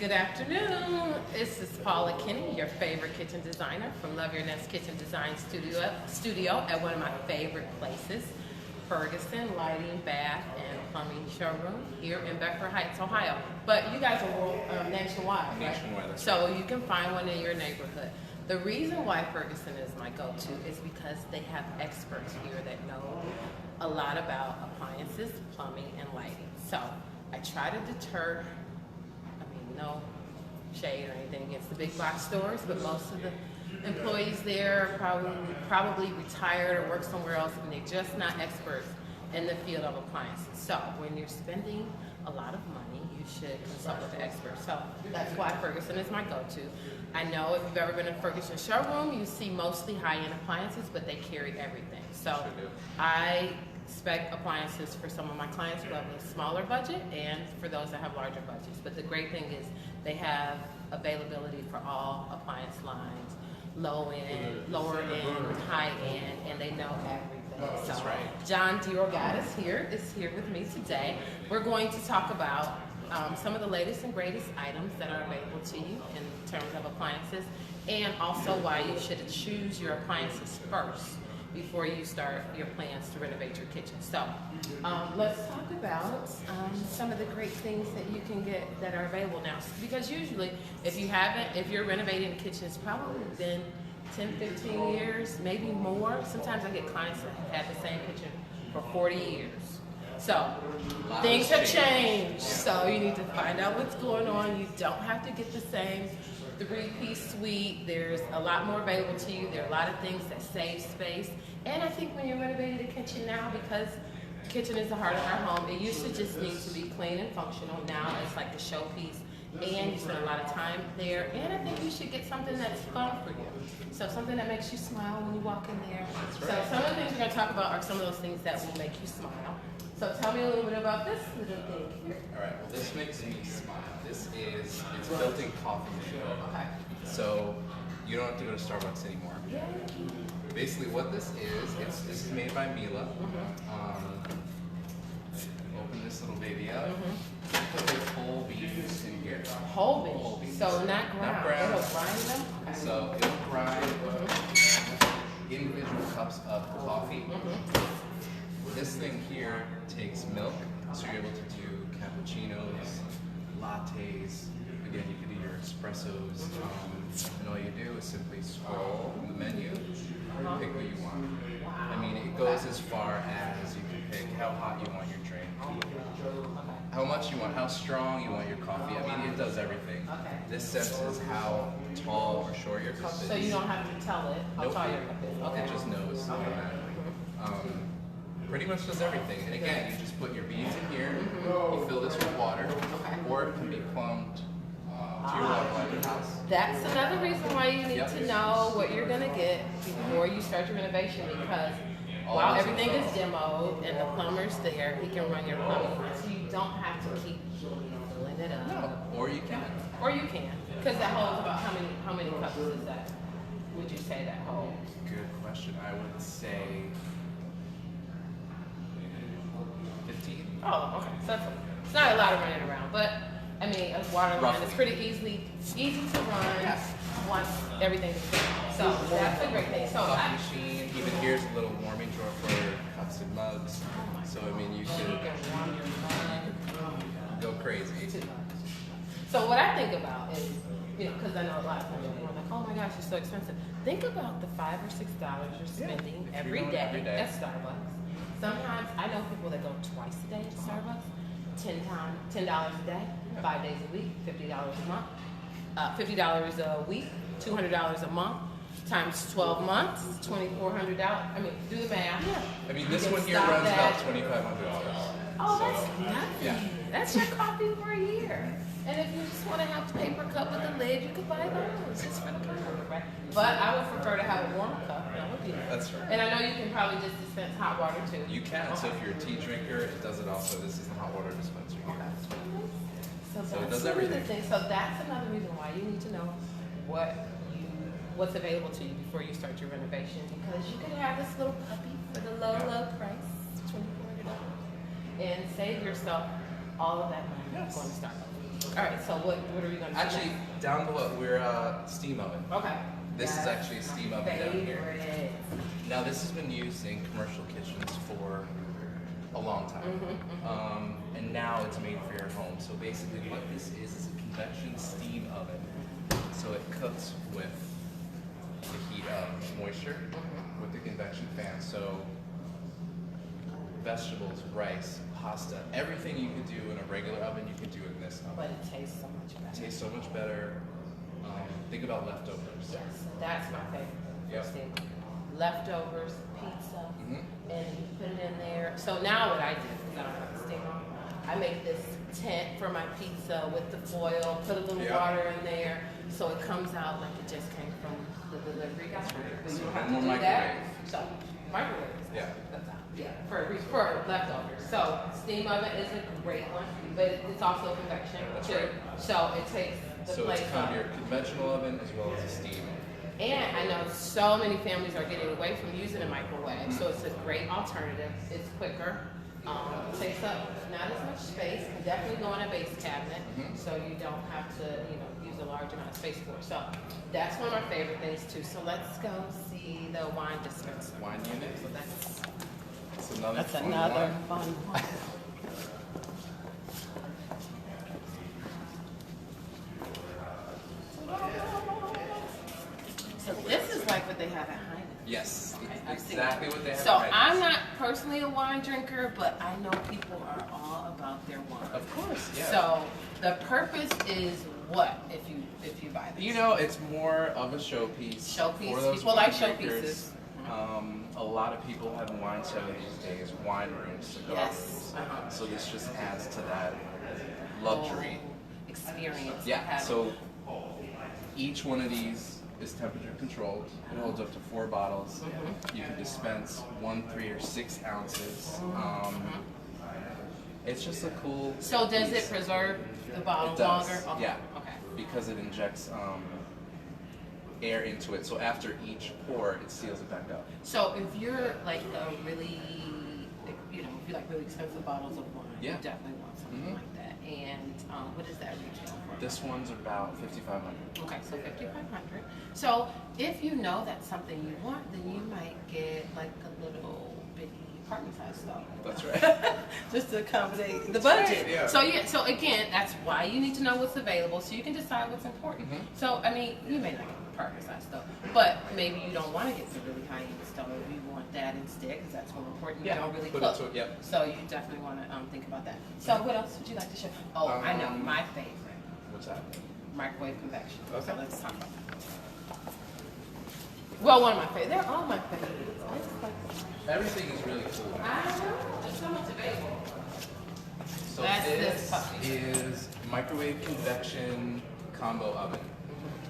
Good afternoon. This is Paula Kinney, your favorite kitchen designer from Love Your Nest Kitchen Design Studio at one of my favorite places, Ferguson Lighting, Bath, and Plumbing Showroom here in Bedford Heights, Ohio. But you guys are nationwide, right? Nationwide, that's so right. you can find one in your neighborhood. The reason why Ferguson is my go-to is because they have experts here that know a lot about appliances, plumbing, and lighting. So I try to deter, no shade or anything against the big box stores, but most of the employees there are probably retired or work somewhere else, and they're just not experts in the field of appliances. So when you're spending a lot of money, you should consult with the experts. So that's why Ferguson is my go-to. I know if you've ever been in a Ferguson showroom, you see mostly high-end appliances, but they carry everything. So I spec appliances for some of my clients who have a smaller budget and for those that have larger budgets. But the great thing is they have availability for all appliance lines, low end, lower end, high end, and they know everything. That's right. John DeRogatis is here with me today. We're going to talk about some of the latest and greatest items that are available to you in terms of appliances, and also why you should choose your appliances first before you start your plans to renovate your kitchen. So let's talk about some of the great things that you can get that are available now. Because usually, if you're renovating a kitchen, it's probably been 10, 15 years, maybe more. Sometimes I get clients that have had the same kitchen for 40 years. So things have changed. So you need to find out what's going on. You don't have to get the same 3-piece suite. There's a lot more available to you. There are a lot of things that save space. And I think when you're renovating a kitchen now, because the kitchen is the heart of our home, it used to just need to be clean and functional. Now it's like the showpiece, and you spend a lot of time there. And I think you should get something that's fun for you. So something that makes you smile when you walk in there. That's right. So some of the things we're going to talk about are some of those things that will make you smile. So tell me a little bit about this little thing here. All right, well, this makes me smile. It's built-in coffee machine. Okay. So you don't have to go to Starbucks anymore. Yeah. Basically what this is is made by Mila. Open this little baby up. Put the whole beans in here. Whole beans. So not ground. Not ground. It'll grind them? Okay. So it'll grind individual cups of coffee. This thing here takes milk, so you're able to do cappuccinos, lattes. Again, you could do your espressos, and all you do is simply scroll the menu, pick what you want. I mean, it goes as far as you can pick how hot you want your drink, how much you want, how strong you want your coffee. I mean, it does everything. This senses how tall or short your cup is. So you don't have to tell it how tall your cup is. Okay. It just knows automatically. Pretty much does everything. And again, you just put your beans in here, you fill this with water, or it can be plumbed to your water line in the house. That's another reason why you need to know what you're going to get before you start your renovation, because while everything is demoed and the plumber's there, he can run your plumbing line. So you don't have to keep filling it up. No, or you can. Or you can. Because that holds about how many cups is that? Would you say that holds? Good question. I would say 15. Oh, okay. So it's not a lot of running around, but I mean, a water line is pretty easy to run once everything's done. So that's a great thing. So coffee machine. Even here's a little warming drawer for your cups and mugs. So I mean, you could go crazy. So what I think about is, because I know a lot of times people are like, oh my gosh, it's so expensive. Think about the $5 or $6 you're spending every day at Starbucks. Sometimes I know people that go twice a day to Starbucks, $10 a day, 5 days a week, $50 a month, $50 a week, $200 a month, times 12 months, $2,400. I mean, do the math. I mean, this one here runs about $2,500. Oh, so, that's nothing. Yeah. That's your coffee for a year. And if you just want to have the paper cup with the lid, you could buy those. It's for the cup, right? But I would prefer to have a warm cup. That would be nice. That's right. And I know you can probably just dispense hot water too. You can. So if you're a tea drinker, it does it also. This is the hot water dispenser here. So it does everything. So that's another reason why you need to know what's available to you before you start your renovation, because you could have this little puppy for the low price, $2,400, and save yourself all of that money is going to start over. All right, so what are we going to do? Actually, down below, we're steam oven. Okay. This is actually a steam oven down here. Now, this has been used in commercial kitchens for a long time. And now it's made for your home. So basically what this is a convection steam oven. So it cooks with the heat of moisture with the convection fan. So vegetables, rice, pasta, everything you could do in a regular oven, you can do in this oven. But it tastes so much better. It tastes so much better. Think about leftovers. Yes, that's my favorite. Yep. Leftovers, pizza, and you put it in there. So now what I do, because I don't have a steamer, I make this tent for my pizza with the foil, put a little water in there, so it comes out like it just came from the delivery guy. But you don't have to do that. So microwave. Yeah. Yeah, for leftovers. So steam oven is a great one, but it's also convection too. So it takes the place it's kind of your conventional oven as well as a steam oven. And I know so many families are getting away from using a microwave, so it's a great alternative. It's quicker, takes up not as much space, can definitely go in a base cabinet, so you don't have to, use a large amount of space for it. So that's one of my favorite things too. So let's go see the wine dispenser. Wine unit. So that's another fun one. So this is like what they have at Heineken. Yes, I've seen exactly what they have. So I'm not personally a wine drinker, but I know people are all about their wine. Of course, yeah. So the purpose is what if you buy this? It's more of a showpiece. Showpiece. For those People like wine drinkers. showpieces. A lot of people have wine cellar these days, wine rooms, cigar Yes. rooms. So this just adds to that luxury Experience. Yeah. So each one of these is temperature controlled. It holds up to 4 bottles. You can dispense 1, 3, or 6 ounces. It's just a cool. So does piece. it preserve the bottle It does, longer? Okay. yeah. Okay. Because it injects air into it. So after each pour, it seals it back up. So if you're like a really, if you like really expensive bottles of wine, you definitely want something like that. And what is that retail for? This one's about $5,500. Okay, so $5,500. So if you know that's something you want, then you might get like a little bitty apartment size stove. That's right. Just to accommodate the budget. Right, yeah. So again, that's why you need to know what's available so you can decide what's important. So I mean, you may not get the apartment size stove, but maybe you don't want to get the really high end stove. You want that instead because that's more important. You don't really cook. So you definitely want to think about that. So what else would you like to share? Oh, I know my favorite. What's that? Microwave convection. Okay. So let's talk about that. Well, one of my favorites. They're all my favorites. I just like them. Everything is really cool. I know. There's so much available. So That's this puppy. is microwave convection combo oven.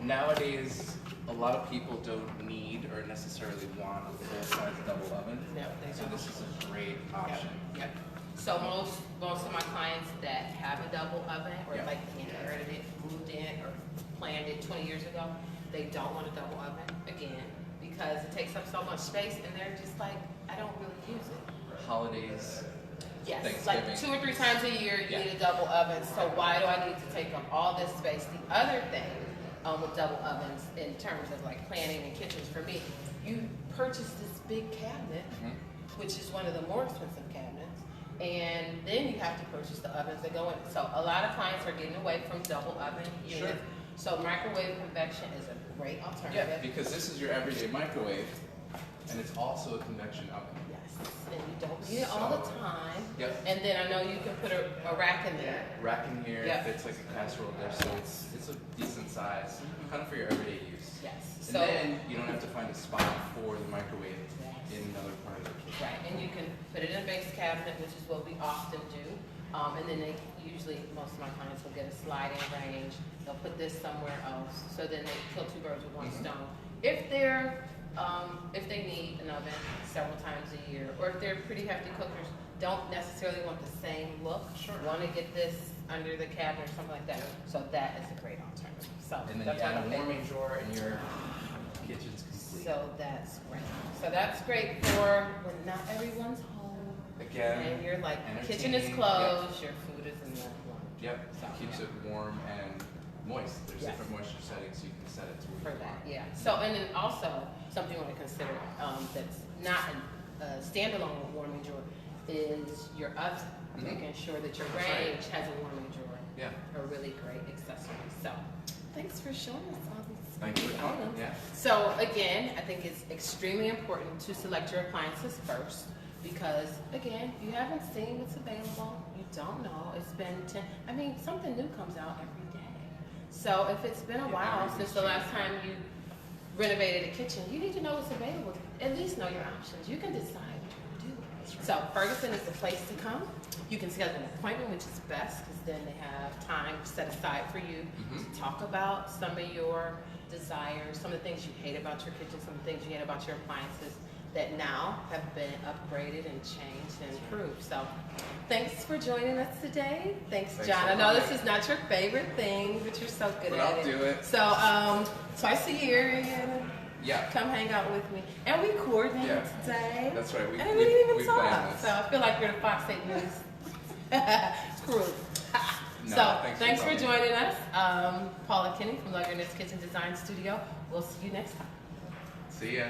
Nowadays, a lot of people don't need or necessarily want a full-size double oven. No, they So don't. this is a great option. Yep. So most of my clients that have a double oven or like inherited it, moved in, or planned it 20 years ago, they don't want a double oven again because it takes up so much space and they're just like, I don't really use it. Holidays. Yes, Thanksgiving. like 2 or 3 times a year you need a double oven. So why do I need to take up all this space? The other thing with double ovens in terms of like planning and kitchens for me, you purchase this big cabinet, which is one of the more expensive cabinets, and then you have to purchase the ovens that go in. So a lot of clients are getting away from double oven units. Sure. So microwave convection is a great alternative. Yeah, because this is your everyday microwave, and it's also a convection oven. Yes, and you don't need it all the time. Yep. And then I know you can put a rack in there. Rack in here, Yep. fits like a casserole dish, so it's a decent size, kind of for your everyday use. Yes. And then you don't have to find a spot for the microwave in another part of the kitchen. Right, and you can put it in a base cabinet, which is what we often do. And then they usually, most of my clients will get a sliding range. They'll put this somewhere else, so then they kill 2 birds with 1 stone. If they need an oven several times a year, or if they're pretty hefty cookers, don't necessarily want the same look. Want to get this under the cabinet or something like that. So that is a great alternative. So And then that's you add one a of my warming favorites. drawer and your kitchen's complete. So that's great. So that's great for when not everyone's home. Again, And you're like, kitchen is entertaining, closed, your food is in the lunch. Yep, So, it keeps yeah. it warm and moist. There's Yes. different moisture settings, so you can set it to For where you that, want. yeah. So, and then also, something you want to consider that's not a standalone warming drawer is your oven. Making sure that your That's right. range has a warming drawer. Yeah. A really great accessory. So, thanks for showing us all these Thanks for coming. items. Yeah. So again, I think it's extremely important to select your appliances first because again, you haven't seen what's available. You don't know. It's been something new comes out every day. So if it's been a while since the last time you renovated a kitchen, you need to know what's available. At least know your options. You can decide what you want to do. So Ferguson is the place to come. You can schedule an appointment, which is best because then they have time set aside for you to talk about some of your desires, some of the things you hate about your kitchen, some of the things you hate about your appliances that now have been upgraded and changed and improved. So thanks for joining us today. Thanks John. I know this is not your favorite thing, but you're so good But at I'll it. do it. So twice a year, you're gonna Yeah. come hang out with me. And we coordinated Yeah. today. That's right. We And we didn't even we talk. planned this. So I feel like we're the Fox 8 News crew. No, So thanks for for joining us. Paula Kinney from Luggerness Kitchen Design Studio. We'll see you next time. See ya.